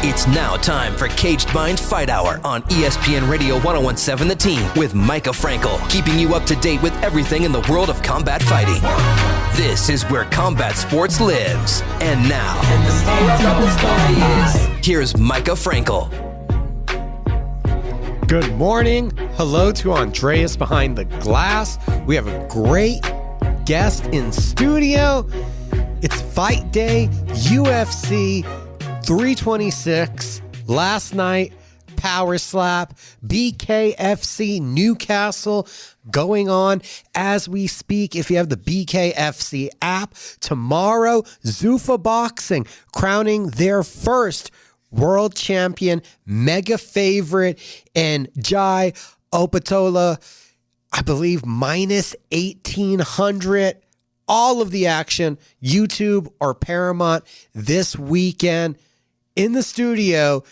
It's now time for Caged Minds Fight Hour on ESPN Radio 1017 The Team with Micah Frankel, keeping you up to date with everything in the world of combat fighting. This is where combat sports lives. And now, here's Micah Frankel. Good morning. Hello to Andreas behind the glass. We have a great guest in studio. It's fight day, UFC 326. Last night, Power Slap, BKFC Newcastle going on as we speak. If you have the BKFC app, tomorrow, Zuffa Boxing crowning their first world champion, mega favorite, and Jai Opatola, I believe, minus 1,800. All of the action, YouTube or Paramount this weekend. In the studio,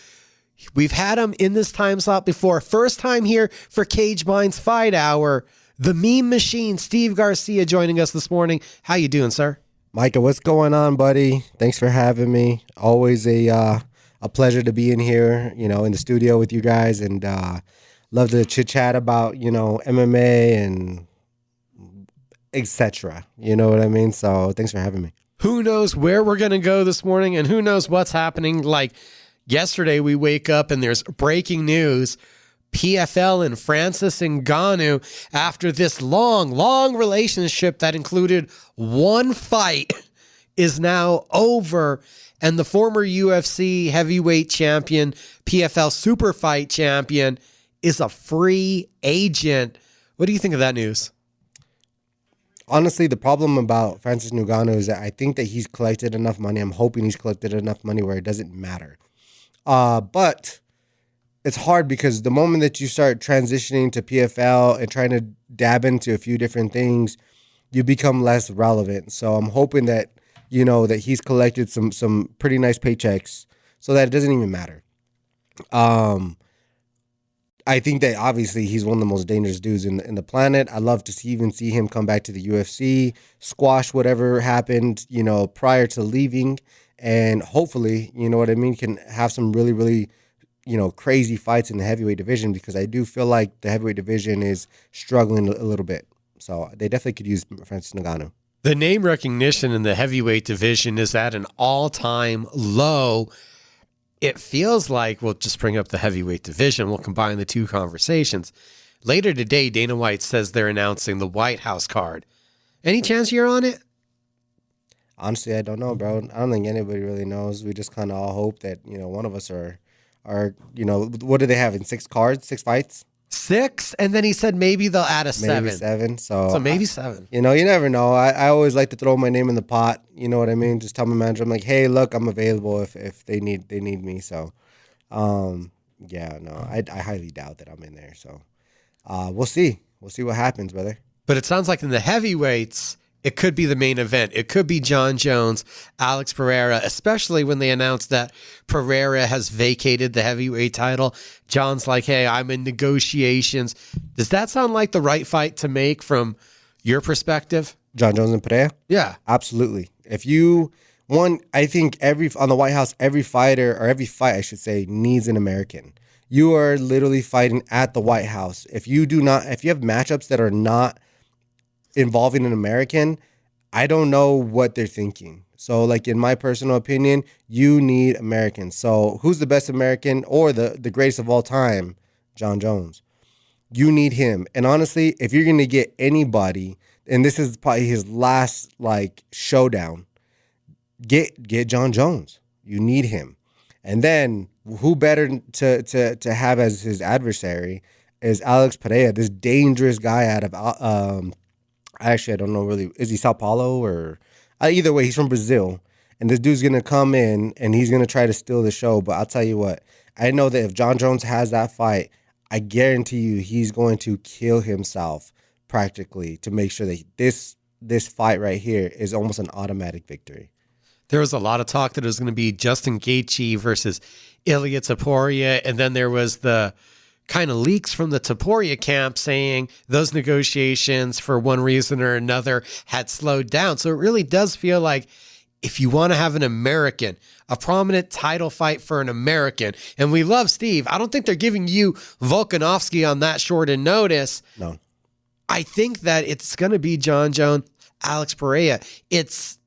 we've had him in this time slot before. First time here for Caged Minds Fight Hour. The meme machine, Steve Garcia, joining us this morning. How you doing, sir? Micah, what's going on, buddy? Thanks for having me. Always a pleasure to be in here, in the studio with you guys, and love to chit chat about, MMA and etc. You know what I mean? So thanks for having me. Who knows where we're going to go this morning, and who knows what's happening. Like yesterday, we wake up and there's breaking news. PFL and Francis Ngannou, after this long relationship that included one fight, is now over. And the former UFC heavyweight champion, PFL super fight champion, is a free agent. What do you think of that news? Honestly, the problem about Francis Ngannou is that I think that he's collected enough money. I'm hoping he's collected enough money where it doesn't matter. But it's hard because the moment that you start transitioning to PFL and trying to dab into a few different things, you become less relevant. So I'm hoping that, that he's collected some pretty nice paychecks so that it doesn't even matter. I think that obviously he's one of the most dangerous dudes in the planet. I love to even see him come back to the UFC, squash whatever happened, prior to leaving, and hopefully, can have some really, really, crazy fights in the heavyweight division, because I do feel like the heavyweight division is struggling a little bit. So they definitely could use Francis Ngannou. The name recognition in the heavyweight division is at an all-time low. It feels like we'll just bring up the heavyweight division. We'll combine the two conversations. Later today, Dana White says they're announcing the White House card. Any chance you're on it? Honestly, I don't know, bro. I don't think anybody really knows. We just kind of all hope that, one of us are, what do they have in 6 cards, 6 fights? 6, and then he said maybe they'll add a 7. Maybe 7. So maybe 7. You never know. I always like to throw my name in the pot. You know what I mean? Just tell my manager, I'm like, hey, look, I'm available if they need me. So, I highly doubt that I'm in there. So, we'll see. We'll see what happens, brother. But it sounds like in the heavyweights, it could be the main event. It could be John Jones, Alex Pereira, especially when they announced that Pereira has vacated the heavyweight title. John's like, hey, I'm in negotiations. Does that sound like the right fight to make from your perspective? John Jones and Pereira? Yeah. Absolutely. I think on the White House, every fighter, or every fight, I should say, needs an American. You are literally fighting at the White House. If you have matchups that are not involving an American, I don't know what they're thinking. So, like, in my personal opinion, you need Americans. So who's the best American or the greatest of all time? John Jones. You need him. And honestly, if you're going to get anybody, and this is probably his last, showdown, get John Jones. You need him. And then who better to have as his adversary is Alex Pereira, this dangerous guy out of actually, I don't know really. Is he Sao Paulo or either way? He's from Brazil, and this dude's gonna come in and he's gonna try to steal the show. But I'll tell you what, I know that if John Jones has that fight, I guarantee you he's going to kill himself practically to make sure that this fight right here is almost an automatic victory. There was a lot of talk that it was going to be Justin Gaethje versus Ilia Topuria, and then there was the kind of leaks from the Topuria camp saying those negotiations for one reason or another had slowed down. So it really does feel like if you want to have an American, a prominent title fight for an American, and we love Steve, I don't think they're giving you Volkanovski on that short in notice. No. I think that it's going to be John Jones, Alex Pereira. It's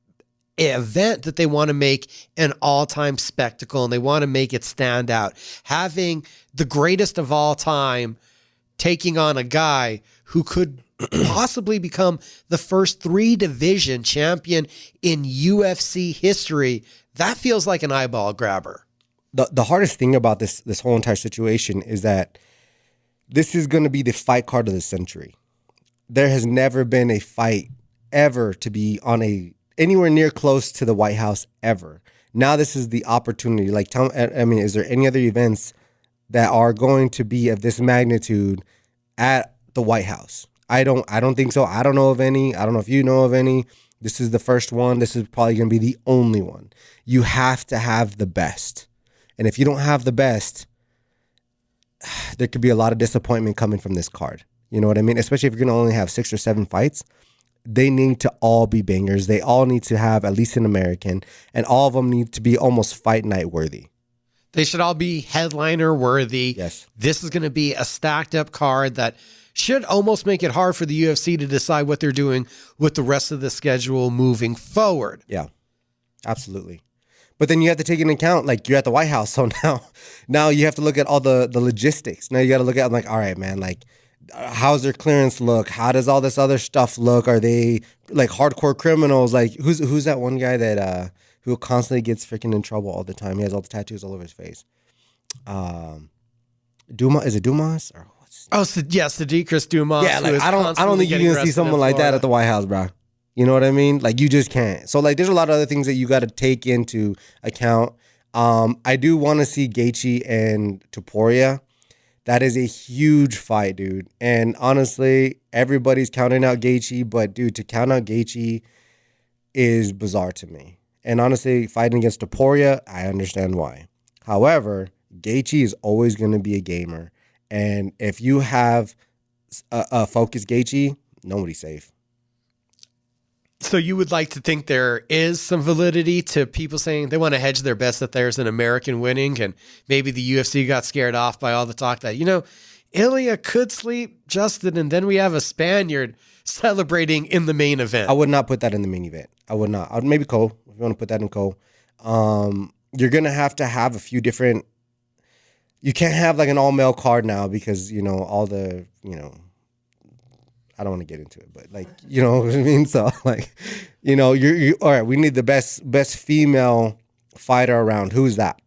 an event that they want to make an all-time spectacle, and they want to make it stand out. Having the greatest of all time taking on a guy who could possibly become the first 3-division champion in UFC history, that feels like an eyeball grabber. The hardest thing about this whole entire situation is that this is going to be the fight card of the century. There has never been a fight ever to be on anywhere near close to the White House ever. Now this is the opportunity. Like, is there any other events that are going to be of this magnitude at the White House? I don't think so. I don't know of any. I don't know if you know of any. This is the first one. This is probably going to be the only one. You have to have the best. And if you don't have the best, there could be a lot of disappointment coming from this card. You know what I mean? Especially if you're going to only have 6 or 7 fights. They need to all be bangers. They all need to have at least an American. And all of them need to be almost fight night worthy. They should all be headliner worthy. Yes. This is going to be a stacked up card that should almost make it hard for the UFC to decide what they're doing with the rest of the schedule moving forward. Yeah, absolutely. But then you have to take into account, like, you're at the White House, so now you have to look at all the logistics. Now you got to look at, like, all right, man, like, how's their clearance look? How does all this other stuff look? Are they like hardcore criminals? Like, who's that one guy that who constantly gets freaking in trouble all the time? He has all the tattoos all over his face. Dumas, is it Dumas or? Sadiq Chris Dumas. Yeah, like, I don't think you're gonna see someone like that at the White House, bro. You know what I mean? Like, you just can't. So, like, there's a lot of other things that you got to take into account. I do want to see Gaethje and Topuria. That is a huge fight, dude. And honestly, everybody's counting out Gaethje, but dude, to count out Gaethje is bizarre to me. And honestly, fighting against Topuria, I understand why. However, Gaethje is always going to be a gamer. And if you have a focused Gaethje, nobody's safe. So you would like to think there is some validity to people saying they want to hedge their bets that there's an American winning, and maybe the UFC got scared off by all the talk that, Ilya could sleep Justin, and then we have a Spaniard celebrating in the main event. I would not put that in the main event. I would not. I would maybe Cole, if you want to put that in Cole. You're going to have a few different. You can't have like an all-male card now because, all the, I don't want to get into it, but like, you know what I mean? So like, you're all right, we need the best female fighter around. Who's that?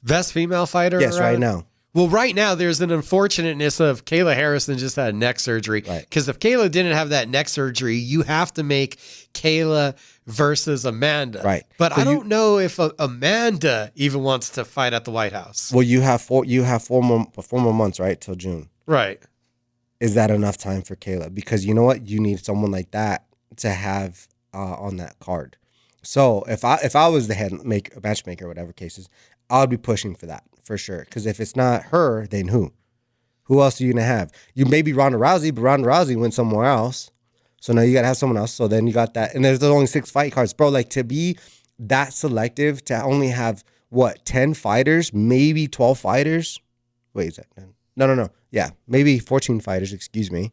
Best female fighter Yes, around? right now. Well, right now there's an unfortunateness of Kayla Harrison just had neck surgery. Because if Kayla didn't have that neck surgery, you have to make Kayla versus Amanda. Right. But so I don't know if Amanda even wants to fight at the White House. Well, you have four more months, right, till June. Right. Is that enough time for Kayla? Because you know what, you need someone like that to have on that card. So if I was the matchmaker, whatever cases, I would be pushing for that for sure. Because if it's not her, then who? Who else are you gonna have? You maybe Ronda Rousey, but Ronda Rousey went somewhere else. So now you gotta have someone else. So then you got that, and there's only 6 fight cards, bro. Like, to be that selective, to only have 10 fighters, maybe 12 fighters. Wait, is that no? Yeah, maybe 14 fighters. Excuse me.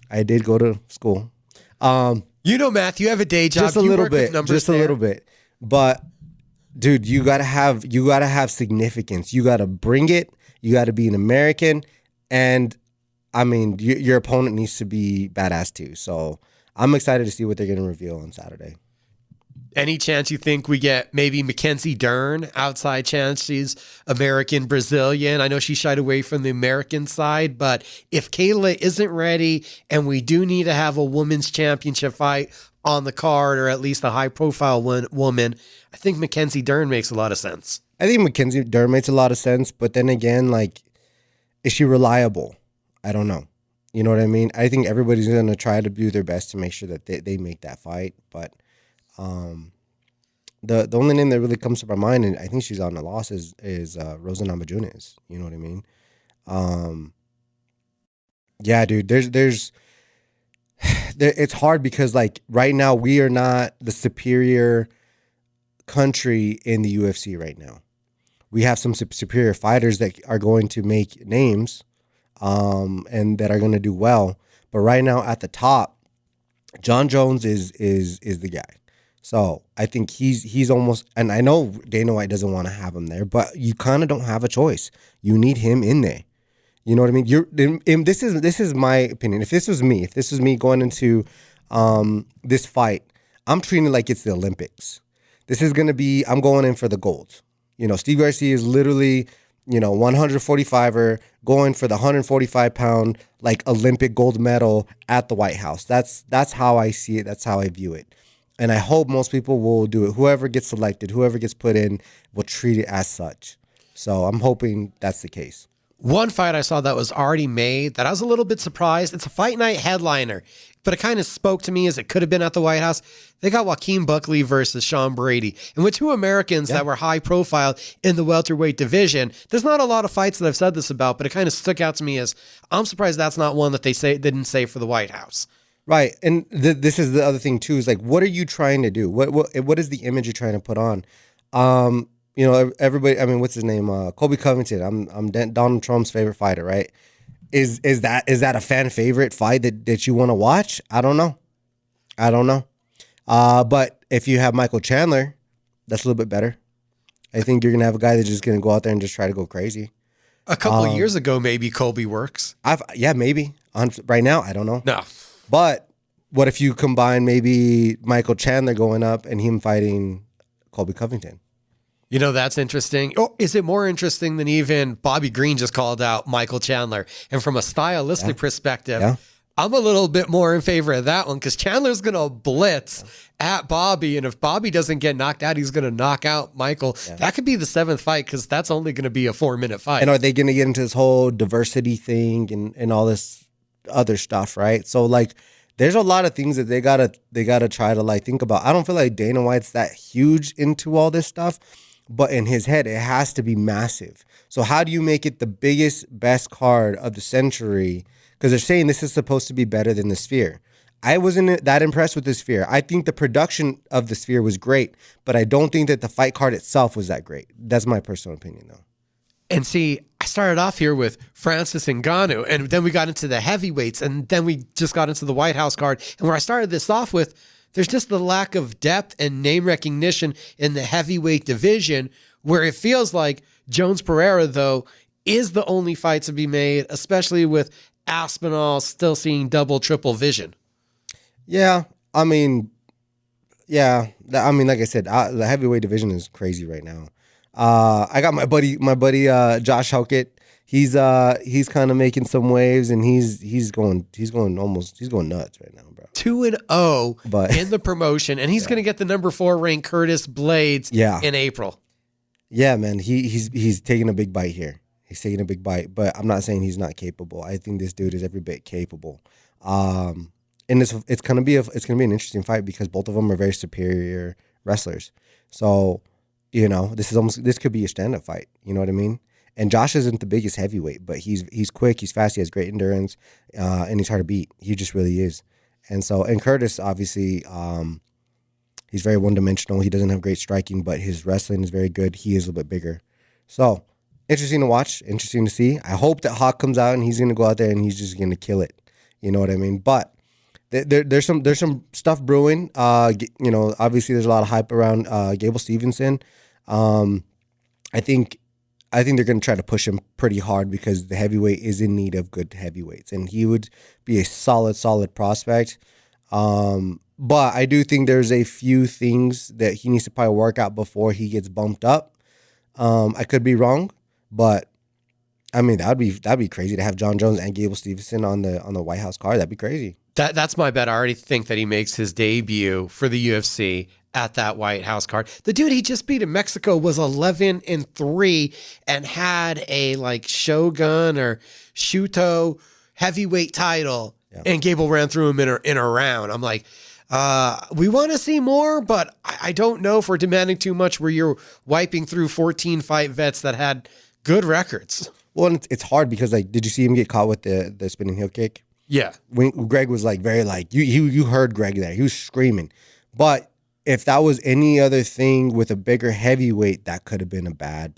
I did go to school. Matthew, you have a day job. Just a little bit. But dude, you gotta have significance. You gotta bring it. You gotta be an American, and I mean, your opponent needs to be badass too. So I'm excited to see what they're gonna reveal on Saturday. Any chance you think we get maybe Mackenzie Dern? Outside chance she's American Brazilian. I know she shied away from the American side, but if Kayla isn't ready and we do need to have a women's championship fight on the card, or at least a high profile woman, I think Mackenzie Dern makes a lot of sense. I think Mackenzie Dern makes a lot of sense, but then again, like, is she reliable? I don't know. You know what I mean? I think everybody's going to try to do their best to make sure that they make that fight, but the only name that really comes to my mind, and I think she's on the loss, is Rosa Namajunas. You know what I mean? Yeah, dude. There's it's hard because like right now we are not the superior country in the UFC right now. We have some superior fighters that are going to make names, and that are going to do well. But right now at the top, John Jones is the guy. So I think he's almost, and I know Dana White doesn't want to have him there, but you kind of don't have a choice. You need him in there. You know what I mean? This is my opinion. If this was me going into this fight, I'm treating it like it's the Olympics. This is gonna be, I'm going in for the gold. You know, Steve Garcia is literally, 145er going for the 145-pound like Olympic gold medal at the White House. That's how I see it. That's how I view it. And I hope most people will do it. Whoever gets selected, whoever gets put in, will treat it as such. So I'm hoping that's the case. One fight I saw that was already made that I was a little bit surprised. It's a fight night headliner, but it kind of spoke to me as it could have been at the White House. They got Joaquin Buckley versus Sean Brady. And with two Americans that were high profile in the welterweight division, there's not a lot of fights that I've said this about, but it kind of stuck out to me as I'm surprised that's not one that they didn't say for the White House. Right. And this is the other thing too, is like, what are you trying to do? What is the image you're trying to put on? Everybody, I mean, what's his name? Colby Covington. I'm Donald Trump's favorite fighter, right? Is that a fan favorite fight that you want to watch? I don't know. But if you have Michael Chandler, that's a little bit better. I think you're going to have a guy that's just going to go out there and just try to go crazy. A couple of years ago, maybe Colby works. Maybe. Right now, I don't know. No. But what if you combine maybe Michael Chandler going up and him fighting Colby Covington? You know, that's interesting. Oh, is it more interesting than even Bobby Green just called out Michael Chandler? And from a stylistic perspective, I'm a little bit more in favor of that one because Chandler's going to blitz at Bobby. And if Bobby doesn't get knocked out, he's going to knock out Michael. Yeah. That could be the 7th fight because that's only going to be a 4-minute fight. And are they going to get into this whole diversity thing and all this other stuff, right? So, like, there's a lot of things that they gotta try to, like, think about. I don't feel like Dana White's that huge into all this stuff. But in his head, it has to be massive. So how do you make it the biggest, best card of the century? Because they're saying this is supposed to be better than the Sphere. I wasn't that impressed with the Sphere. I think the production of the Sphere was great, but I don't think that the fight card itself was that great. That's my personal opinion, though. And see, I started off here with Francis Ngannou, and then we got into the heavyweights, and then we just got into the White House card. And where I started this off with, there's just the lack of depth and name recognition in the heavyweight division where it feels like Jones Pereira, though, is the only fight to be made, especially with Aspinall still seeing double, triple vision. Yeah. I mean, like I said, the heavyweight division is crazy right now. I got my buddy, Josh Howkett. He's kind of making some waves, and he's going nuts right now, bro. 2-0 in the promotion, and he's going to get the number 4 ranked Curtis Blades in April. Yeah, man, he's taking a big bite here. He's taking a big bite, but I'm not saying he's not capable. I think this dude is every bit capable. And it's gonna be an interesting fight because both of them are very superior wrestlers. So, this could be a stand-up fight. You know what I mean? And Josh isn't the biggest heavyweight, but he's quick, he's fast, he has great endurance, and he's hard to beat. He just really is. And Curtis, obviously, he's very one-dimensional. He doesn't have great striking, but his wrestling is very good. He is a little bit bigger. So, interesting to watch, interesting to see. I hope that Hawk comes out and he's going to go out there and he's just going to kill it. You know what I mean? But there's some stuff brewing. Obviously there's a lot of hype around Gable Stevenson. I think they're going to try to push him pretty hard because the heavyweight is in need of good heavyweights, and he would be a solid prospect. But I do think there's a few things that he needs to probably work out before he gets bumped up. I could be wrong, but I mean that'd be crazy to have John Jones and Gable Stevenson on the White House card. That'd be crazy. That's my bet. I already think that he makes his debut for the UFC at that White House card. The dude he just beat in Mexico was 11-3 and had a Shogun or Shuto heavyweight title, and Gable ran through him in a round. I'm like, we want to see more, but I don't know if we're demanding too much where you're wiping through 14 fight vets that had good records. Well, it's hard because did you see him get caught with the spinning heel kick? Yeah. When Greg was like very like you heard Greg there. He was screaming. But if that was any other thing with a bigger heavyweight, that could have been a bad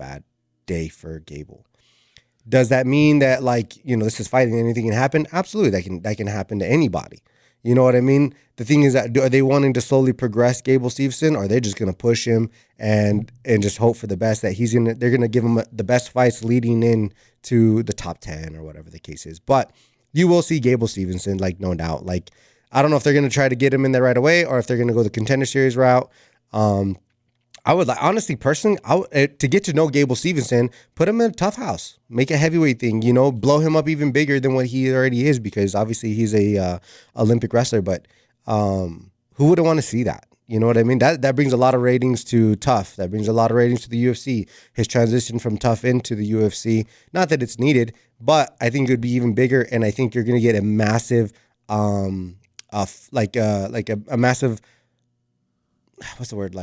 day for Gable. Does that mean that like, this is fighting, anything can happen? Absolutely. That can happen to anybody. You know what I mean? The thing is that are they wanting to slowly progress Gable Stevenson, or are they just going to push him and just hope for the best that they're going to give him the best fights leading in to the top 10 or whatever the case is. But you will see Gable Stevenson, like, no doubt. Like, I don't know if they're going to try to get him in there right away or if they're going to go the contender series route. I would like, honestly, personally, to get to know Gable Stevenson, put him in a tough house, make a heavyweight thing, blow him up even bigger than what he already is, because obviously he's a Olympic wrestler. But who wouldn't want to see that? You know what I mean? That brings a lot of ratings to Tough. That brings a lot of ratings to the UFC. His transition from Tough into the UFC. Not that it's needed, but I think it would be even bigger. And I think you're going to get a massive, a massive, what's the word?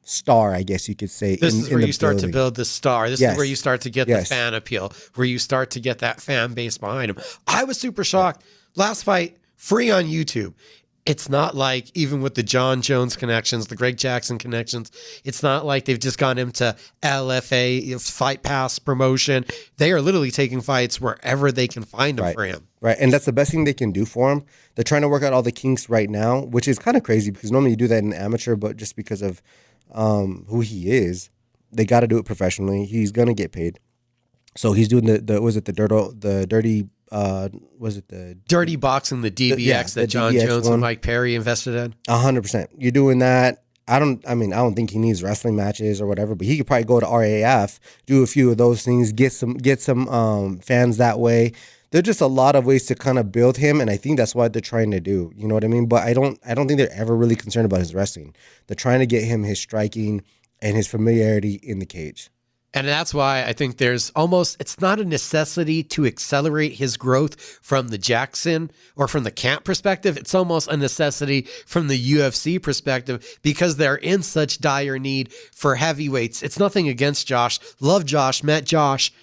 Star, I guess you could say. This is where you start to build the star. This is where you start to get the Yes. fan appeal, where you start to get that fan base behind him. I was super shocked. Last fight, free on YouTube. It's not like, even with the John Jones connections, the Greg Jackson connections, it's not like they've just gone into LFA, Fight Pass promotion. They are literally taking fights wherever they can find them for him. Right, and that's the best thing they can do for him. They're trying to work out all the kinks right now, which is kind of crazy because normally you do that in amateur, but just because of who he is, they got to do it professionally. He's gonna get paid, so he's doing the Dirty Boxing, the DBX that John DBX Jones one. and Mike Perry invested in. 100%. You're doing that. I don't think he needs wrestling matches or whatever, but he could probably go to RAF, do a few of those things, get some fans that way. There's just a lot of ways to kind of build him, and I think that's what they're trying to do. You know what I mean? But I don't think they're ever really concerned about his wrestling. They're trying to get him his striking and his familiarity in the cage. And that's why I think it's not a necessity to accelerate his growth from the Jackson or from the camp perspective. It's almost a necessity from the UFC perspective, because they're in such dire need for heavyweights. It's nothing against Josh. Love Josh, met Josh.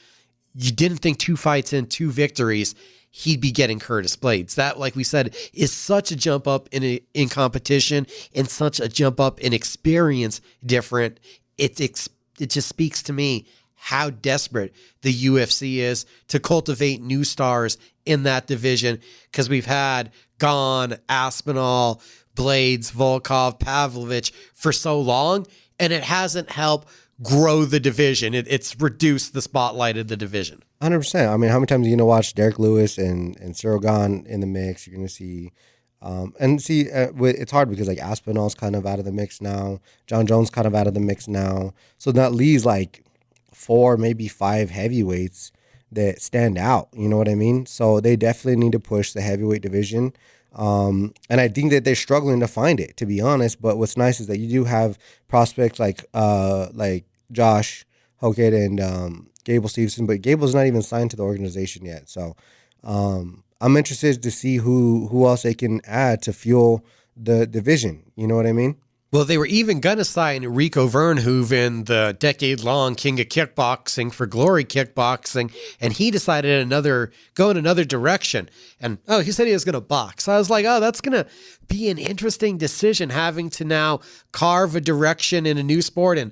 You didn't think 2 fights in, 2 victories, he'd be getting Curtis Blades. That, like we said, is such a jump up in competition and such a jump up in experience different. It just speaks to me how desperate the UFC is to cultivate new stars in that division, because we've had Gane, Aspinall, Blades, Volkov, Pavlovich for so long, and it hasn't helped grow the division. It's reduced the spotlight of the division. 100%. I mean, how many times are you going to watch Derek Lewis and Cyril Gane in the mix? You're going to see... it's hard because like Aspinall's kind of out of the mix now. John Jones kind of out of the mix now. So that leaves like 4, maybe 5 heavyweights that stand out. You know what I mean? So they definitely need to push the heavyweight division. And I think that they're struggling to find it, to be honest. But what's nice is that you do have prospects like Josh Hokett and Gable Stevenson, but Gable's not even signed to the organization yet. So I'm interested to see who else they can add to fuel the division. You know what I mean? Well, they were even going to sign Rico Verhoeven, the decade-long king of kickboxing, for Glory Kickboxing, and he decided go in another direction. And, he said he was going to box. I was like, that's going to be an interesting decision, having to now carve a direction in a new sport. And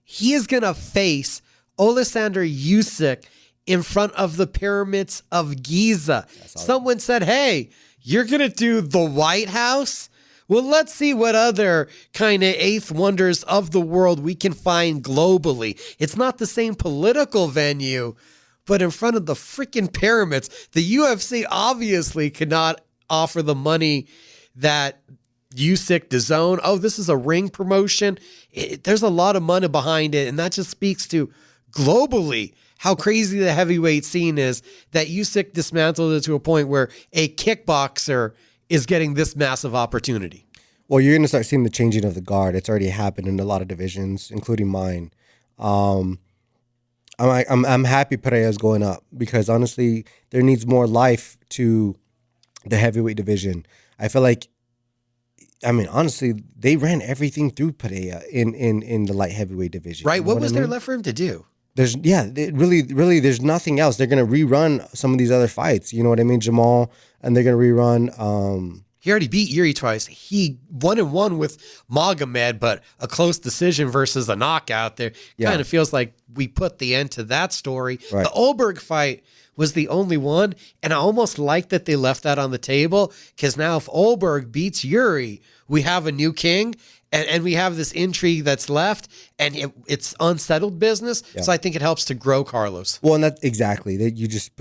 he is going to face Oleksandr Usyk in front of the pyramids of Giza. Someone said, hey, you're going to do the White House? Well, let's see what other kind of eighth wonders of the world we can find globally. It's not the same political venue, but in front of the freaking pyramids. The UFC obviously cannot offer the money that Usyk, DAZN. This is a ring promotion. There's a lot of money behind it, and that just speaks to globally how crazy the heavyweight scene is, that Usyk dismantled it to a point where a kickboxer is getting this massive opportunity. Well, you're going to start seeing the changing of the guard. It's already happened in a lot of divisions, including mine. I'm happy Pereira's going up, because honestly, there needs more life to the heavyweight division. I feel like, honestly, they ran everything through Pereira in the light heavyweight division. Right. You know what was there mean? left for him to do? really, there's nothing else. They're gonna rerun some of these other fights. You know what I mean, Jamal, and they're gonna rerun. He already beat Yuri twice. He 1-1 with Magomed, but a close decision versus a knockout there. Kind of feels like we put the end to that story. Right. The Olberg fight was the only one, and I almost like that they left that on the table, because now if Olberg beats Yuri, we have a new king, and we have this intrigue that's left, and it's unsettled business. Yeah. So I think it helps to grow Carlos. Well, and that's exactly that. You just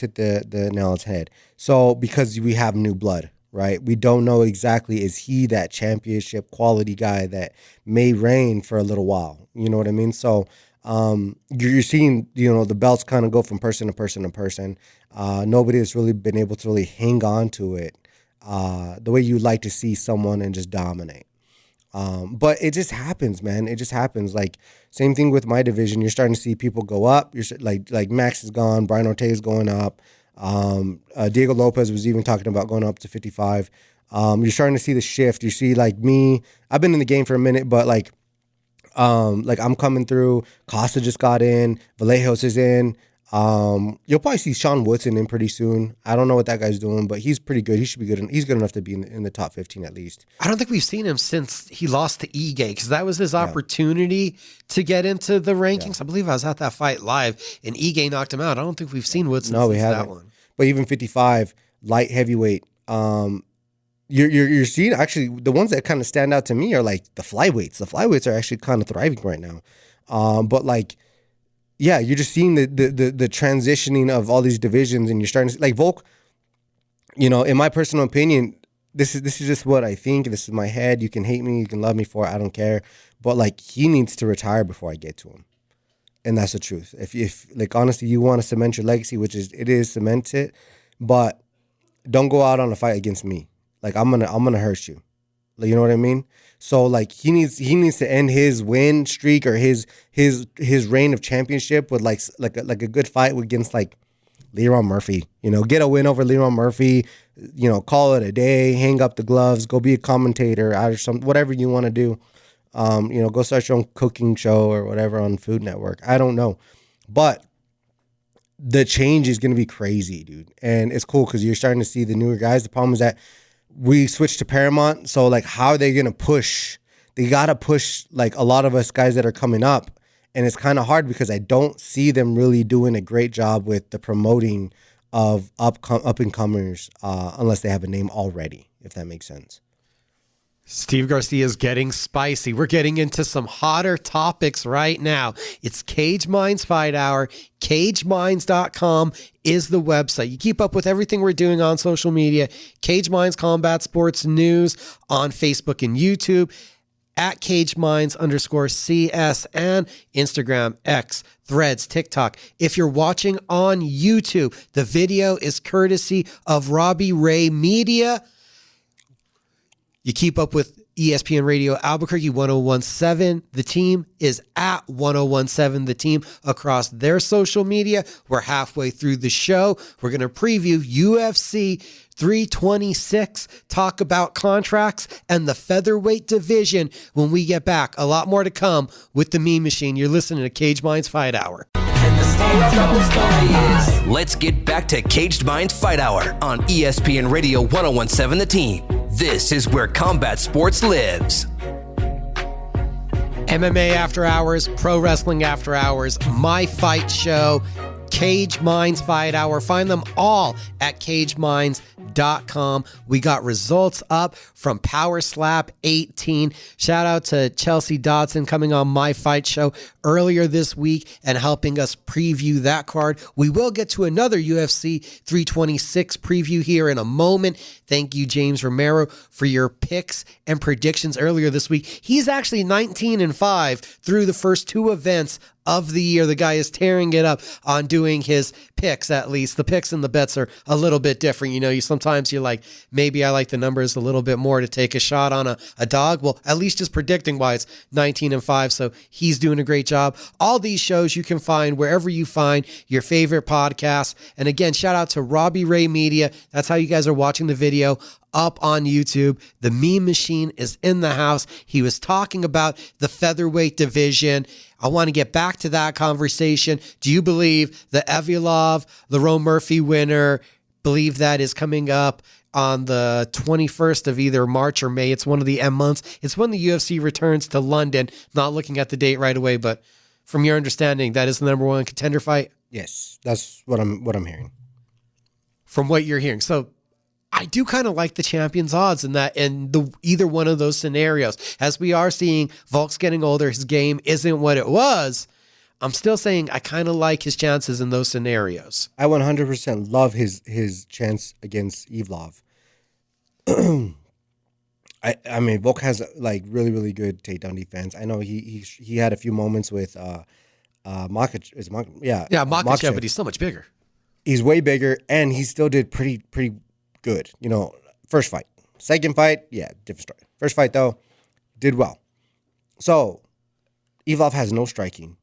hit the nail on its head. So because we have new blood. Right, we don't know exactly, is he that championship quality guy that may reign for a little while? You know what I mean? So you're seeing, the belts kind of go from person to person to person. Nobody has really been able to really hang on to it the way you'd like to see someone and just dominate. But it just happens, man. It just happens. Like, same thing with my division. You're starting to see people go up. You're like Max is gone. Brian Ortega is going up. Diego Lopez was even talking about going up to 55. You're starting to see the shift. You see, like me, I've been in the game for a minute, but like I'm coming through. Costa just got in. Vallejos is in. You'll probably see Sean Woodson in pretty soon. I don't know what that guy's doing, but he's pretty good. He should be good. He's good enough to be in the top 15 at least. I don't think we've seen him since he lost to Ige, because that was his opportunity to get into the rankings. I believe I was at that fight live, and Ige knocked him out. I don't think we've seen Woodson since that one. But even 55, light heavyweight, you're seeing, actually, the ones that kind of stand out to me are like the flyweights. The flyweights are actually kind of thriving right now. But like, yeah, you're just seeing the transitioning of all these divisions, and you're starting to see, like, Volk, in my personal opinion, this is just what I think. This is my head. You can hate me, you can love me for it, I don't care. But like, he needs to retire before I get to him. And that's the truth. If like, honestly, you want to cement your legacy, which it is cemented, but don't go out on a fight against me. Like, I'm gonna hurt you. Like, you know what I mean? So like, he needs to end his win streak or his reign of championship with like a good fight against like Leron Murphy. Get a win over Leron Murphy. Call it a day. Hang up the gloves. Go be a commentator or something. Whatever you want to do. Go start your own cooking show or whatever on Food Network. I don't know. But the change is going to be crazy, dude. And it's cool because you're starting to see the newer guys. The problem is that we switched to Paramount. So, like, how are they going to push? They got to push, like, a lot of us guys that are coming up. And it's kind of hard because I don't see them really doing a great job with the promoting of up-and-comers unless they have a name already, if that makes sense. Steve Garcia is getting spicy. We're getting into some hotter topics right now. It's Cage Minds Fight Hour. CageMinds.com is the website. You keep up with everything we're doing on social media. Cage Minds Combat Sports News on Facebook and YouTube. At CageMinds_CS and Instagram, X, Threads, TikTok. If you're watching on YouTube, the video is courtesy of Robbie Ray Media. You keep up with ESPN Radio Albuquerque 1017. The team is at 1017. The team across their social media. We're halfway through the show. We're going to preview UFC 326, talk about contracts and the featherweight division when we get back. A lot more to come with the Meme Machine. You're listening to Cage Minds Fight Hour. Let's get back to Caged Minds Fight Hour on ESPN Radio 1017 The Team. This is where combat sports lives. MMA After Hours, Pro Wrestling After Hours, My Fight Show, Cage Minds Fight Hour. Find them all at CageMinds.com. We got results up from Power Slap 18. Shout out to Chelsea Dodson coming on My Fight Show earlier this week and helping us preview that card. We will get to another UFC 326 preview here in a moment. Thank you, James Romero, for your picks and predictions earlier this week. He's actually 19-5 through the first two events of the year. The guy is tearing it up on doing his picks, at least. The picks and the bets are a little bit different. Sometimes you're like, maybe I like the numbers a little bit more to take a shot on a dog. Well, at least just predicting why it's 19-5. So he's doing a great job. All these shows you can find wherever you find your favorite podcasts. And again, shout out to Robbie Ray Media. That's how you guys are watching the video up on YouTube. The meme machine is in the house. He was talking about the featherweight division. I want to get back to that conversation. Do you believe the Evilov, the Ro Murphy winner, believe that is coming up on the 21st of either March or May? It's one of the M months. It's when the UFC returns to London. Not looking at the date right away, but from your understanding, that is the number one contender fight? Yes, that's what I'm hearing. From what you're hearing. So I do kind of like the champion's odds in that, in either one of those scenarios. As we are seeing Volk's getting older, his game isn't what it was. I'm still saying I kind of like his chances in those scenarios. I 100% love his chance against Evlov. I mean, Volk has like really, really good takedown defense. I know he had a few moments with Makhachev. Makhachev, but he's so much bigger. He's way bigger, and he still did pretty good. You know, first fight. Second fight, yeah, different story. First fight, though, did well. So, Evlov has no striking.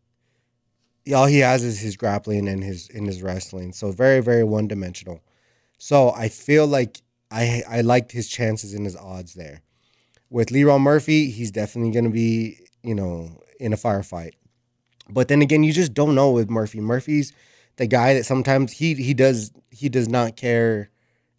All he has is his grappling and his wrestling. So, very, very one-dimensional. So, I feel like I liked his chances and his odds there. With Leroy Murphy, he's definitely going to be, you know, in a firefight. But then again, you just don't know with Murphy. Murphy's the guy that sometimes he does not care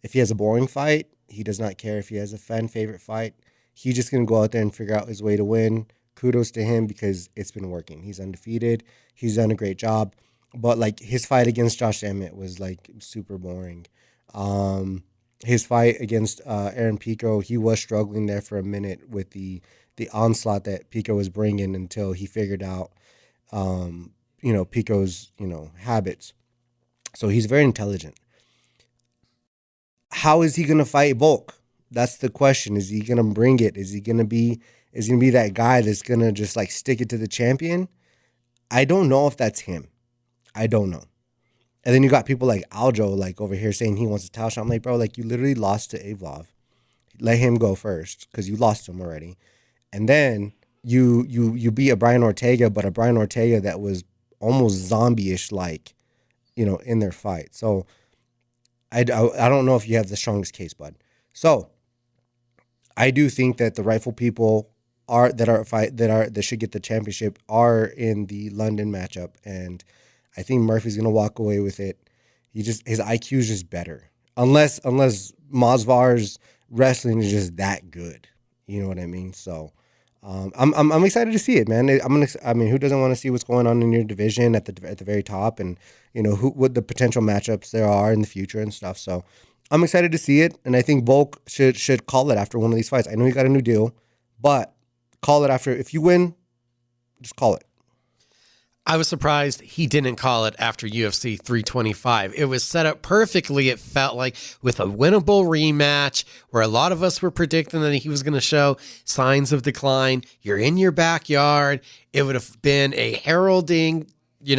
if he has a boring fight. He does not care if he has a fan favorite fight. He's just going to go out there and figure out his way to win. Kudos to him because it's been working. He's undefeated. He's done a great job. But like his fight against Josh Emmett was like super boring. His fight against Aaron Pico, he was struggling there for a minute with the onslaught that Pico was bringing until he figured out, Pico's, habits. So he's very intelligent. How is he going to fight Volk? That's the question. Is he going to bring it? Is he going to be that guy that's going to just like stick it to the champion? I don't know if that's him. I don't know. And then you got people like Aljo, like over here saying he wants a title shot. I'm like, bro, like you literally lost to Evlov. Let him go first because you lost him already. And then you beat a Brian Ortega, but a Brian Ortega that was almost zombie-ish like, in their fight. So I don't know if you have the strongest case, bud. So I do think that the rightful people that should get the championship are in the London matchup, and I think Murphy's gonna walk away with it. His IQ is just better, unless Masvar's wrestling is just that good. You know what I mean? So I'm excited to see it, man. Who doesn't want to see what's going on in your division at the very top, and what the potential matchups there are in the future and stuff. So I'm excited to see it, and I think Volk should call it after one of these fights. I know he got a new deal, but call it after. If you win, just call it. I was surprised he didn't call it after UFC 325. It was set up perfectly, it felt like, with a winnable rematch where a lot of us were predicting that he was going to show signs of decline. You're in your backyard. It would have been a heralding,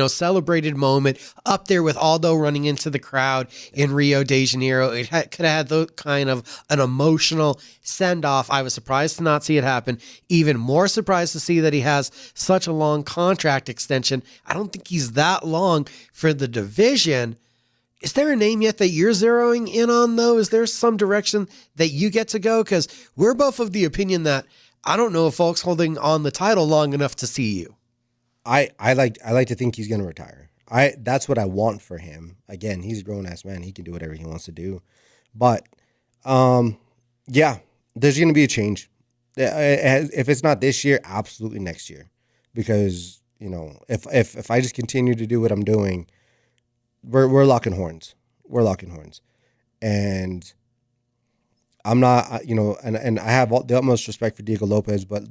celebrated moment up there with Aldo running into the crowd in Rio de Janeiro. It could have had kind of an emotional send-off. I was surprised to not see it happen. Even more surprised to see that he has such a long contract extension. I don't think he's that long for the division. Is there a name yet that you're zeroing in on, though? Is there some direction that you get to go? Because we're both of the opinion that I don't know if Volk's holding on the title long enough to see you. I like to think he's gonna retire. That's what I want for him. Again, he's a grown ass man. He can do whatever he wants to do. But yeah, there's gonna be a change. If it's not this year, absolutely next year. Because if I just continue to do what I'm doing, we're locking horns. We're locking horns, and I'm not. And I have the utmost respect for Diego Lopez, but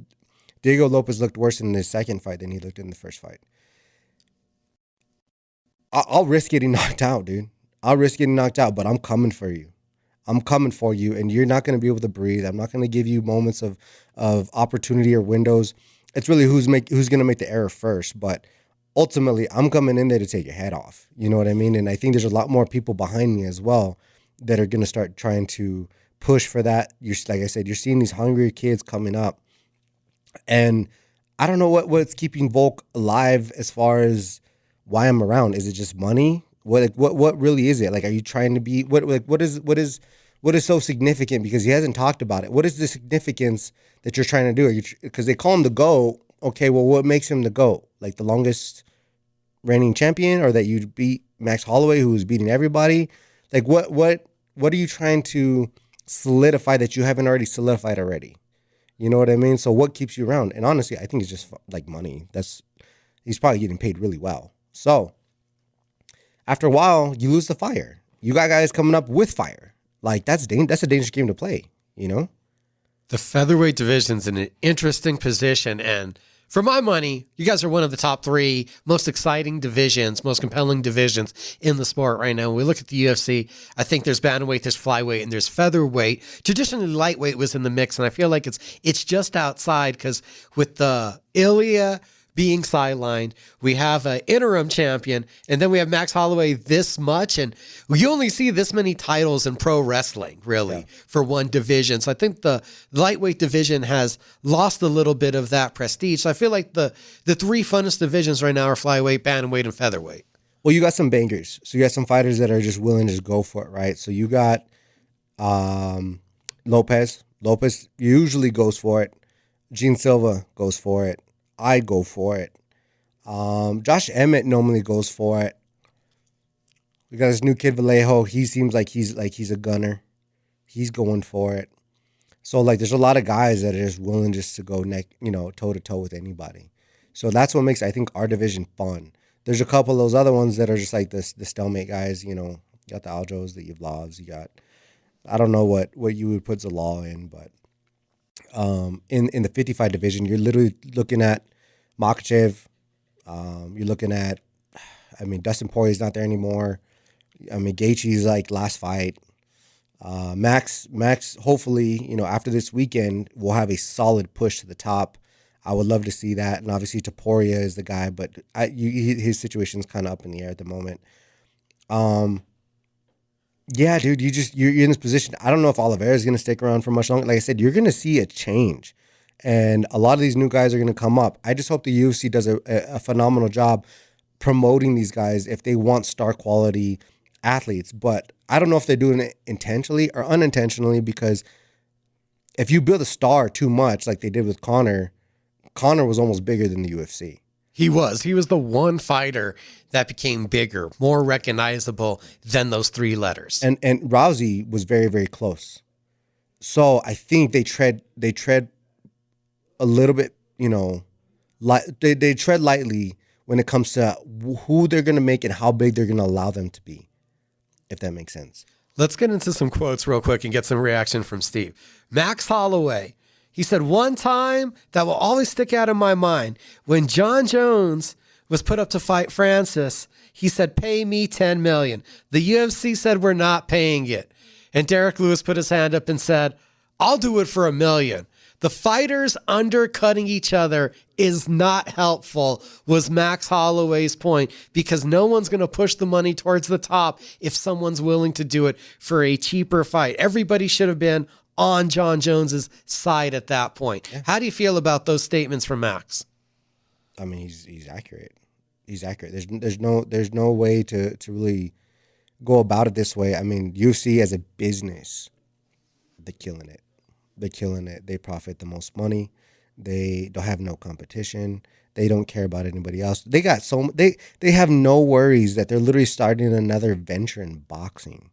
Diego Lopez looked worse in his second fight than he looked in the first fight. I'll risk getting knocked out, dude. I'll risk getting knocked out, but I'm coming for you. I'm coming for you, and you're not going to be able to breathe. I'm not going to give you moments of opportunity or windows. It's really who's going to make the error first, but ultimately, I'm coming in there to take your head off. You know what I mean? And I think there's a lot more people behind me as well that are going to start trying to push for that. Like I said, you're seeing these hungry kids coming up. And I don't know what's keeping Volk alive as far as why I'm around. Is it just money? What really is it? Like, are you trying to be what is what is so significant? Because he hasn't talked about it. What is the significance that you're trying to do? Because they call him the GOAT. Okay, well, what makes him the GOAT? Like the longest reigning champion, or that you beat Max Holloway, who was beating everybody? Like what are you trying to solidify that you haven't already solidified already? You know what I mean? So what keeps you around? And honestly, I think it's just like money. He's probably getting paid really well. So after a while, you lose the fire. You got guys coming up with fire. Like that's a dangerous game to play, you know? The featherweight division's in an interesting position, and for my money, you guys are one of the top 3 most exciting divisions, most compelling divisions in the sport right now. When we look at the UFC, I think there's bantamweight, there's flyweight, and there's featherweight. Traditionally, lightweight was in the mix, and I feel like it's just outside because with the Ilya being sidelined, we have an interim champion, and then we have Max Holloway this much, and you only see this many titles in pro wrestling, really, for one division. So I think the lightweight division has lost a little bit of that prestige. So I feel like the 3 funnest divisions right now are flyweight, bantamweight, and featherweight. Well, you got some bangers. So you got some fighters that are just willing to just go for it, right? So you got Lopez. Lopez usually goes for it. Gene Silva goes for it. I go for it. Josh Emmett normally goes for it. We got this new kid Vallejo. He seems like he's a gunner. He's going for it. So like there's a lot of guys that are just willing just to go toe to toe with anybody. So that's what makes I think our division fun. There's a couple of those other ones that are just like the stalemate guys. You know, you got the Aljos, the Yevlovs. You got I don't know what you would put Zalal in, but in the 55 division, you're literally looking at Makhachev. You're looking at, Dustin Poirier's not there anymore. Gaethje's like last fight. Max, hopefully, after this weekend, will have a solid push to the top. I would love to see that. And obviously, Topuria is the guy, but his situation's kind of up in the air at the moment. Yeah, dude, you're in this position. I don't know if Oliveira is going to stick around for much longer. Like I said, you're going to see a change. And a lot of these new guys are going to come up. I just hope the UFC does a phenomenal job promoting these guys if they want star quality athletes. But I don't know if they're doing it intentionally or unintentionally, because if you build a star too much like they did with Conor was almost bigger than the UFC. He was the one fighter that became bigger, more recognizable than those 3 letters. And Rousey was very, very close. So I think they tread a little bit, they tread lightly when it comes to who they're going to make and how big they're going to allow them to be, if that makes sense. Let's get into some quotes real quick and get some reaction from Steve. Max Holloway, he said, one time that will always stick out in my mind, when John Jones was put up to fight Francis, he said, pay me $10 million. The UFC said, we're not paying it. And Derek Lewis put his hand up and said, I'll do it for $1 million. The fighters undercutting each other is not helpful, was Max Holloway's point, because no one's going to push the money towards the top if someone's willing to do it for a cheaper fight. Everybody should have been on John Jones's side at that point. Yeah. How do you feel about those statements from Max? He's accurate. He's accurate. There's no way to really go about it this way. UFC as a business, they're killing it. They're killing it. They profit the most money. They don't have no competition. They don't care about anybody else. They got they have no worries that they're literally starting another venture in boxing.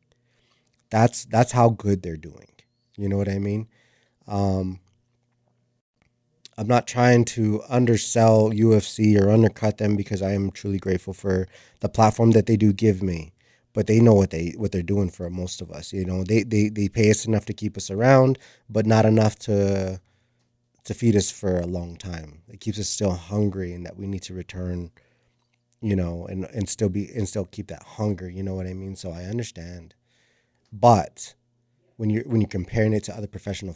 That's how good they're doing. You know what I mean? I'm not trying to undersell UFC or undercut them, because I am truly grateful for the platform that they do give me. But they know what they're doing for most of us. They pay us enough to keep us around, but not enough to feed us for a long time. It keeps us still hungry, and that we need to return, and still keep that hunger. You know what I mean? So I understand. But when you're comparing it to other professional,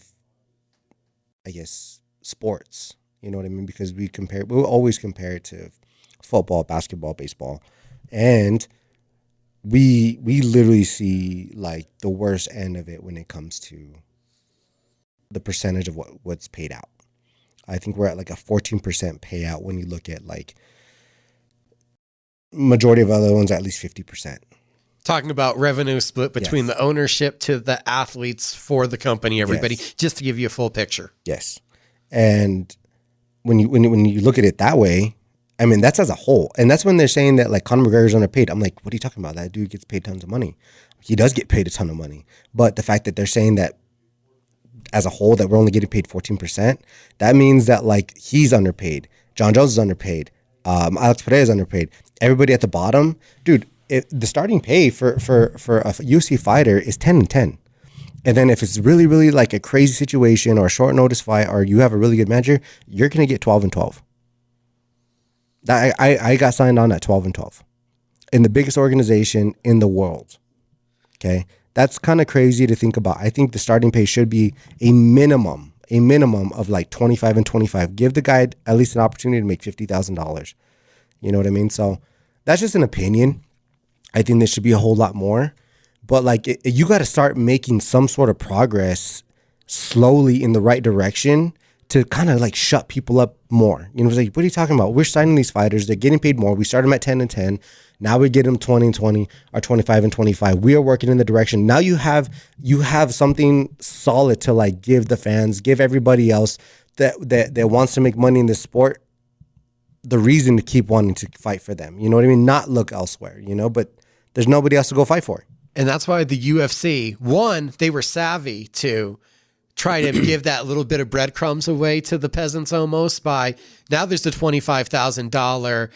I guess, sports, you know what I mean? Because we'll always compare it to football, basketball, baseball, and we literally see like the worst end of it when it comes to the percentage of what's paid out. I think we're at like a 14% payout when you look at like majority of other ones, at least 50%. Talking about revenue split between the ownership to the athletes for the company, everybody, just to give you a full picture. Yes. And when you look at it that way, I mean, that's as a whole. And that's when they're saying that like Conor McGregor's underpaid. I'm like, what are you talking about? That dude gets paid tons of money. He does get paid a ton of money. But the fact that they're saying that as a whole that we're only getting paid 14%, that means that like he's underpaid. John Jones is underpaid. Alex Pereira is underpaid. Everybody at the bottom, dude, the starting pay for a UFC fighter is 10-10. And then if it's really, really like a crazy situation or a short notice fight or you have a really good manager, you're going to get 12-12. I got signed on at 12-12 in the biggest organization in the world. Okay. That's kind of crazy to think about. I think the starting pay should be a minimum of like 25-25. Give the guy at least an opportunity to make $50,000. You know what I mean? So that's just an opinion. I think there should be a whole lot more, but like you got to start making some sort of progress slowly in the right direction to kind of like shut people up more. You know, it's like, what are you talking about? We're signing these fighters. They're getting paid more. We start them at 10-10. Now we get them 20-20 or 25-25. We are working in the direction. Now you have something solid to like give the fans, give everybody else that wants to make money in this sport the reason to keep wanting to fight for them. You know what I mean? Not look elsewhere, you know, but there's nobody else to go fight for. And that's why the UFC, one, they were savvy to try to give that little bit of breadcrumbs away to the peasants almost by, now there's the $25,000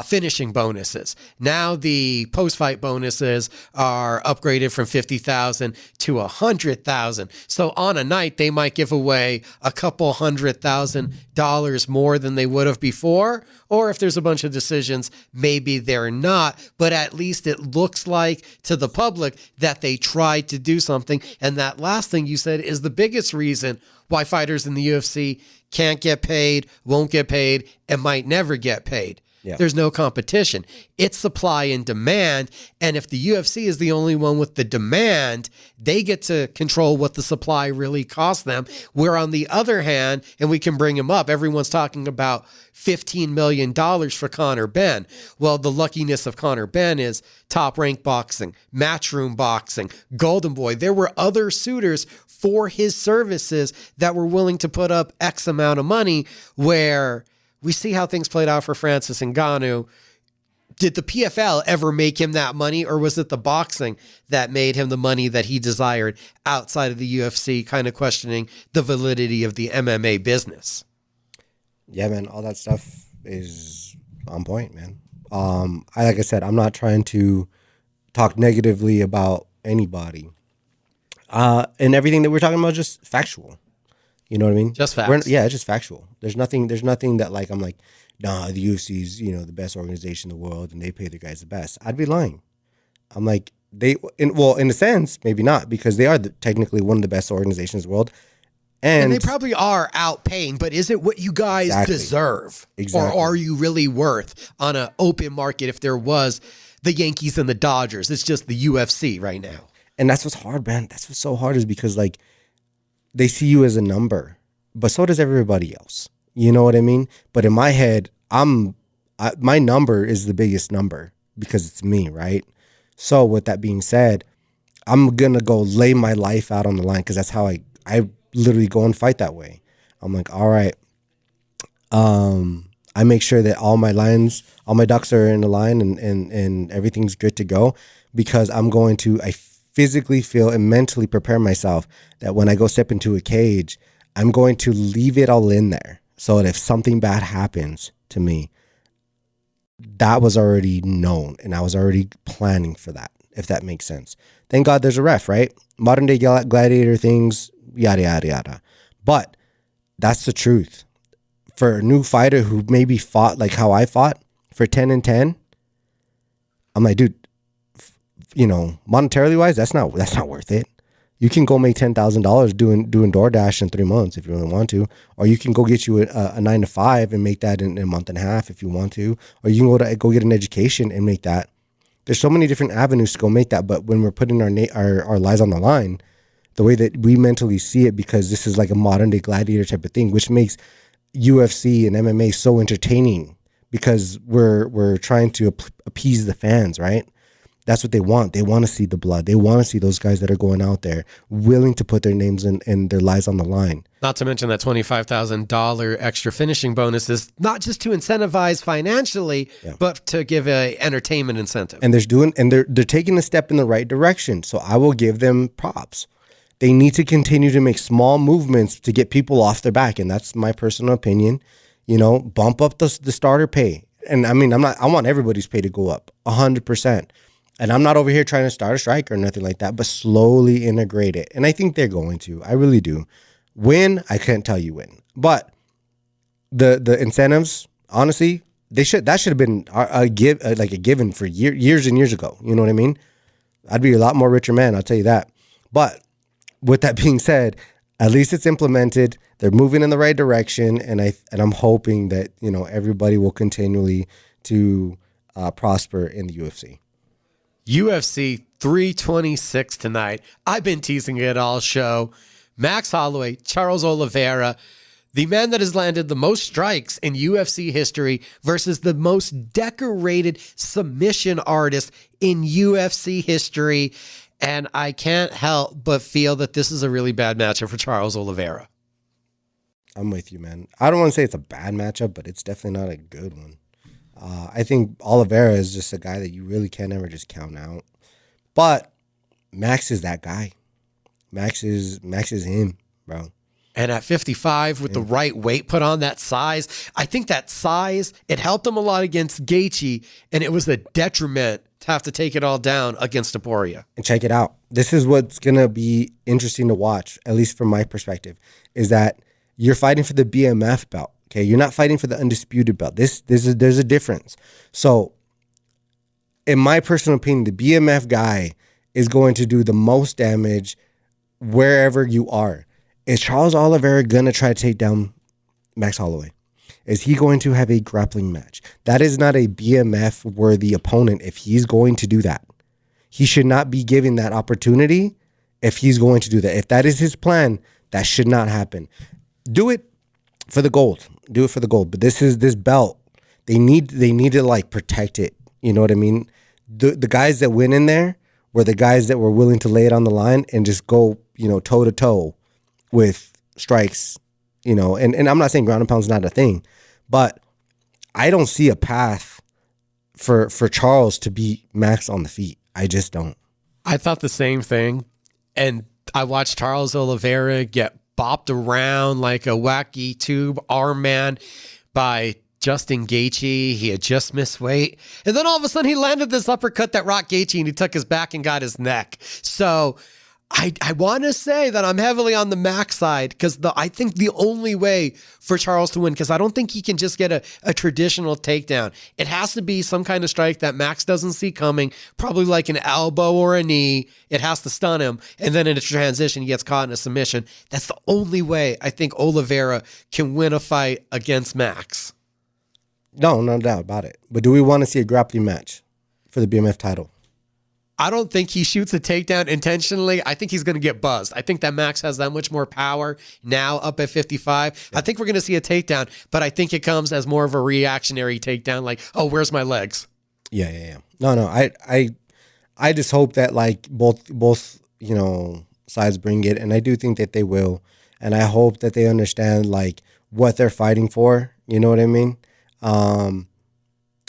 finishing bonuses. Now the post-fight bonuses are upgraded from $50,000 to $100,000. So on a night, they might give away a couple $100,000 more than they would have before. Or if there's a bunch of decisions, maybe they're not. But at least it looks like to the public that they tried to do something. And that last thing you said is the biggest reason why fighters in the UFC can't get paid, won't get paid, and might never get paid. Yeah. There's no competition. It's supply and demand. And if the UFC is the only one with the demand, they get to control what the supply really costs them. Where on the other hand, and we can bring him up, everyone's talking about $15 million for Conor Benn. Well, the luckiness of Conor Benn is Top Rank Boxing, Matchroom Boxing, Golden Boy. There were other suitors for his services that were willing to put up X amount of money, where we see how things played out for Francis Ngannou. Did the PFL ever make him that money, or was it the boxing that made him the money that he desired outside of the UFC, kind of questioning the validity of the MMA business? Yeah, man, all that stuff is on point, man. Like I said, I'm not trying to talk negatively about anybody. And everything that we're talking about is just factual. You know what I mean? Just facts. It's just factual. There's nothing that like I'm like, nah, the UFC's, you know, the best organization in the world and they pay their guys the best. I'd be lying. I'm like, in a sense, maybe not, because they are technically one of the best organizations in the world. And they probably are outpaying, but is it what you guys deserve? Exactly. Or are you really worth on an open market if there was the Yankees and the Dodgers? It's just the UFC right now. And that's what's hard, man. That's what's so hard, is because like they see you as a number, but so does everybody else. You know what I mean? But in my head, my number is the biggest number because it's me, right? So with that being said, I'm going to go lay my life out on the line, because that's how I literally go and fight that way. I'm like, all right. I make sure that all my ducks are in the line and everything's good to go, because I physically feel and mentally prepare myself that when I go step into a cage, I'm going to leave it all in there, so that if something bad happens to me, that was already known and I was already planning for that, if that makes sense. Thank God there's a ref, right? Modern day gladiator things, yada, yada, yada. But that's the truth. For a new fighter who maybe fought like how I fought for 10-10, I'm like, dude, you know, monetarily wise, that's not worth it. You can go make $10,000 doing DoorDash in 3 months if you really want to, or you can go get you a 9-to-5 and make that in a month and a half if you want to, or you can go get an education and make that. There's so many different avenues to go make that, but when we're putting our lives on the line, the way that we mentally see it, because this is like a modern day gladiator type of thing, which makes UFC and MMA so entertaining, because we're trying to appease the fans, right? That's what they want. They want to see the blood. They want to see those guys that are going out there willing to put their names and their lives on the line. Not to mention that $25,000 extra finishing bonus is not just to incentivize financially, but to give a entertainment incentive. And they're taking a step in the right direction. So I will give them props. They need to continue to make small movements to get people off their back, and that's my personal opinion. Bump up the starter pay. And I mean, I want everybody's pay to go up 100%. And I'm not over here trying to start a strike or nothing like that, but slowly integrate it. And I think they're going to. I really do. When? I can't tell you when. But the incentives, honestly, that should have been a given for years and years ago. You know what I mean? I'd be a lot more richer man, I'll tell you that. But with that being said, at least it's implemented. They're moving in the right direction, and I'm hoping that everybody will continually to prosper in the UFC. UFC 326 tonight. I've been teasing it all show. Max Holloway, Charles Oliveira, the man that has landed the most strikes in UFC history versus the most decorated submission artist in UFC history. And I can't help but feel that this is a really bad matchup for Charles Oliveira. I'm with you, man. I don't want to say it's a bad matchup, but it's definitely not a good one. I think Oliveira is just a guy that you really can't ever just count out. But Max is that guy. Max is him, bro. And at 55, with the right weight put on, that size, I think that size, it helped him a lot against Gaethje, and it was a detriment to have to take it all down against Topuria. And check it out. This is what's going to be interesting to watch, at least from my perspective, is that you're fighting for the BMF belt. Okay, you're not fighting for the undisputed belt. There's a difference. So, in my personal opinion, the BMF guy is going to do the most damage wherever you are. Is Charles Oliveira going to try to take down Max Holloway? Is he going to have a grappling match? That is not a BMF-worthy opponent if he's going to do that. He should not be given that opportunity if he's going to do that. If that is his plan, that should not happen. Do it for the gold. Do it for the gold. But this belt, they need to like protect it. You know what I mean? The guys that went in there were the guys that were willing to lay it on the line and just go, toe to toe with strikes. And I'm not saying ground and pound's not a thing, but I don't see a path for Charles to beat Max on the feet. I just don't. I thought the same thing. And I watched Charles Oliveira get bopped around like a wacky tube arm man by Justin Gaethje. He had just missed weight. And then all of a sudden he landed this uppercut that rocked Gaethje, and he took his back and got his neck. So I want to say that I'm heavily on the Max side, because I think the only way for Charles to win, because I don't think he can just get a traditional takedown. It has to be some kind of strike that Max doesn't see coming, probably like an elbow or a knee. It has to stun him, and then in a transition, he gets caught in a submission. That's the only way I think Oliveira can win a fight against Max. No doubt about it. But do we want to see a grappling match for the BMF title? I don't think he shoots a takedown intentionally. I think he's going to get buzzed. I think that Max has that much more power now up at 55. Yeah. I think we're going to see a takedown, but I think it comes as more of a reactionary takedown, like, oh, where's my legs? Yeah. No. I just hope that like both sides bring it, and I do think that they will, and I hope that they understand like what they're fighting for. You know what I mean?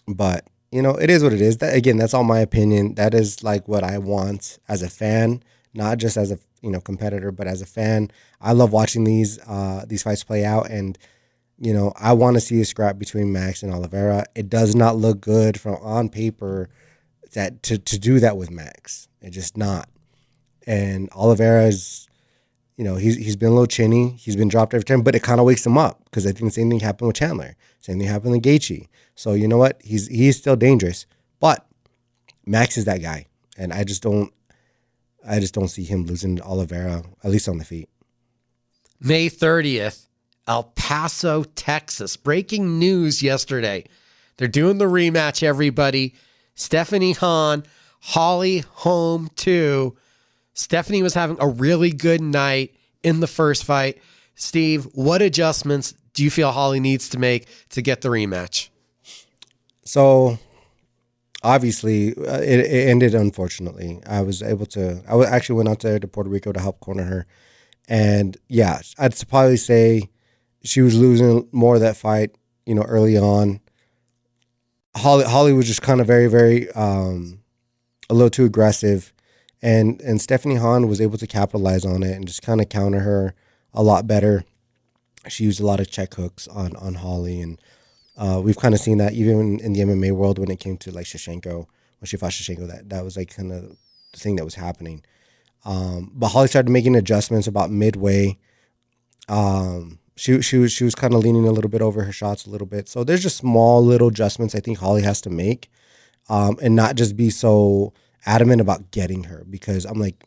But it is what it is. Again, that's all my opinion. That is like what I want as a fan, not just as a competitor, but as a fan. I love watching these fights play out, and I want to see a scrap between Max and Oliveira. It does not look good from on paper that to do that with Max. It's just not. And Oliveira is, he's been a little chinny. He's been dropped every time, but it kind of wakes him up, because I think the same thing happened with Chandler. Same thing happened with Gaethje. So you know what? He's still dangerous, but Max is that guy, and I just don't see him losing to Oliveira, at least on the feet. May 30th, El Paso, Texas. Breaking news yesterday. They're doing the rematch, everybody. Stephanie Hahn, Holly Holm 2. Stephanie was having a really good night in the first fight. Steve, what adjustments do you feel Holly needs to make to get the rematch? So obviously, it ended unfortunately. I actually went out there to Puerto Rico to help corner her. And yeah, I'd probably say she was losing more of that fight, early on. Holly was just kind of very, very, a little too aggressive. And Stephanie Han was able to capitalize on it and just kind of counter her a lot better. She used a lot of check hooks on Holly. And we've kind of seen that even in the MMA world when it came to like Shevchenko, when she fought Shevchenko, that was like kind of the thing that was happening. But Holly started making adjustments about midway. She was kind of leaning a little bit over her shots a little bit. So there's just small little adjustments I think Holly has to make, and not just be so adamant about getting her, because I'm like,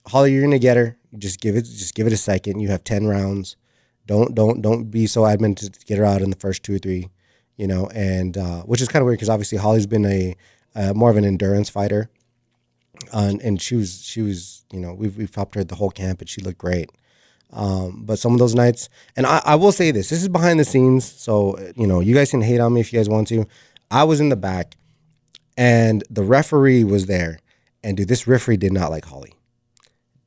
Holly, you're gonna get her. Just give it a second. You have 10 rounds. Don't be so adamant to get her out in the first 2 or 3. And which is kind of weird because obviously Holly's been a more of an endurance fighter, and she was we've helped her the whole camp and she looked great. But some of those nights, and I will say this is behind the scenes, so you guys can hate on me if you guys want to. I was in the back, and the referee was there, and dude, this referee did not like Holly.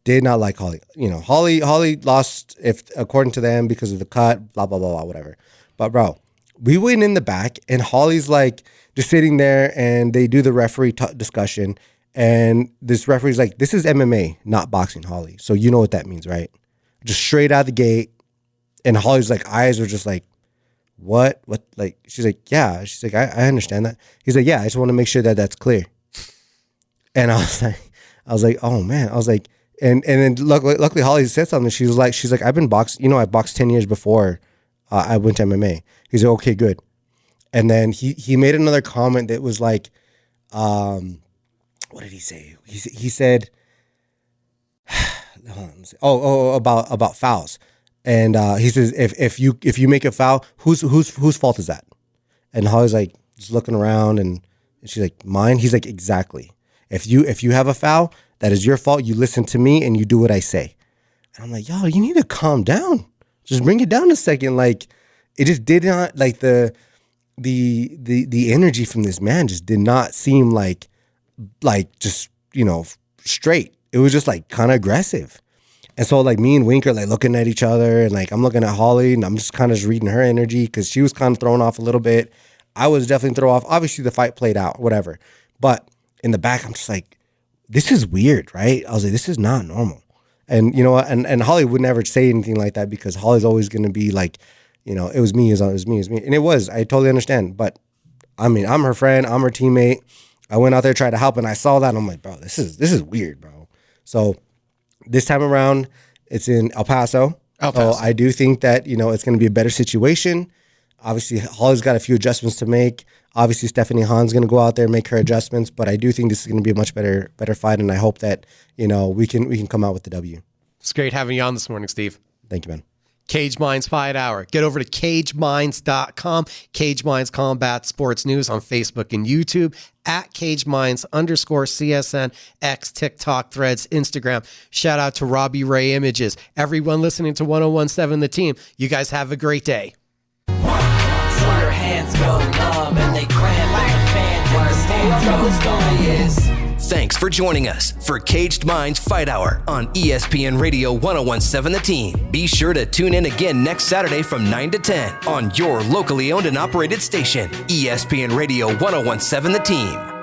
Did not like Holly. Holly lost, if according to them, because of the cut, blah blah blah blah, whatever. But bro, we went in the back, and Holly's like just sitting there, and they do the referee discussion, and this referee's like, "This is MMA, not boxing, Holly. So you know what that means, right?" Just straight out the gate, and Holly's like eyes were just like, "What? Like?" She's like, "Yeah." She's like, "I understand that." He's like, "Yeah, I just want to make sure that that's clear." And I was like, "Oh man!" I was like, and then luckily Holly said something. She's like, "I've been boxed. I boxed 10 years before I went to MMA." He's like, "Okay, good." And then he made another comment that was like, what did he say? He said, about fouls, and he says, if you make a foul, whose fault is that? And Holly's like just looking around, and she's like, "Mine." He's like, "Exactly. If you have a foul, that is your fault. You listen to me and you do what I say." And I'm like, "Yo, you need to calm down. Just bring it down a second." Like, it just did not, like, the energy from this man just did not seem like just straight. It was just like kind of aggressive. And so like me and Wink are like looking at each other, and like I'm looking at Holly, and I'm just kind of just reading her energy because she was kind of thrown off a little bit. I was definitely thrown off. Obviously the fight played out, whatever. But in the back, I'm just like, this is weird, right? I was like, this is not normal. And and Holly would never say anything like that because Holly's always going to be like, it was me, it was me. And it was, I totally understand. But I mean, I'm her friend, I'm her teammate. I went out there, tried to help, and I saw that, and I'm like, bro, this is weird, bro. So this time around, it's in El Paso. So I do think that, it's going to be a better situation. Obviously, Holly's got a few adjustments to make. Obviously, Stephanie Han's going to go out there and make her adjustments, but I do think this is going to be a much better fight, and I hope that, we can come out with the W. It's great having you on this morning, Steve. Thank you, man. Cage Minds Fight Hour. Get over to cageminds.com. Cage Minds Combat Sports News on Facebook and YouTube, at CageMinds_CSN, X, TikTok, Threads, Instagram. Shout out to Robbie Ray Images. Everyone listening to 1017 The Team, you guys have a great day. So your hands go numb and they cramp like the fans in the stands. The story is. Thanks for joining us for Caged Minds Fight Hour on ESPN Radio 1017 The Team. Be sure to tune in again next Saturday from 9 to 10 on your locally owned and operated station, ESPN Radio 1017 The Team.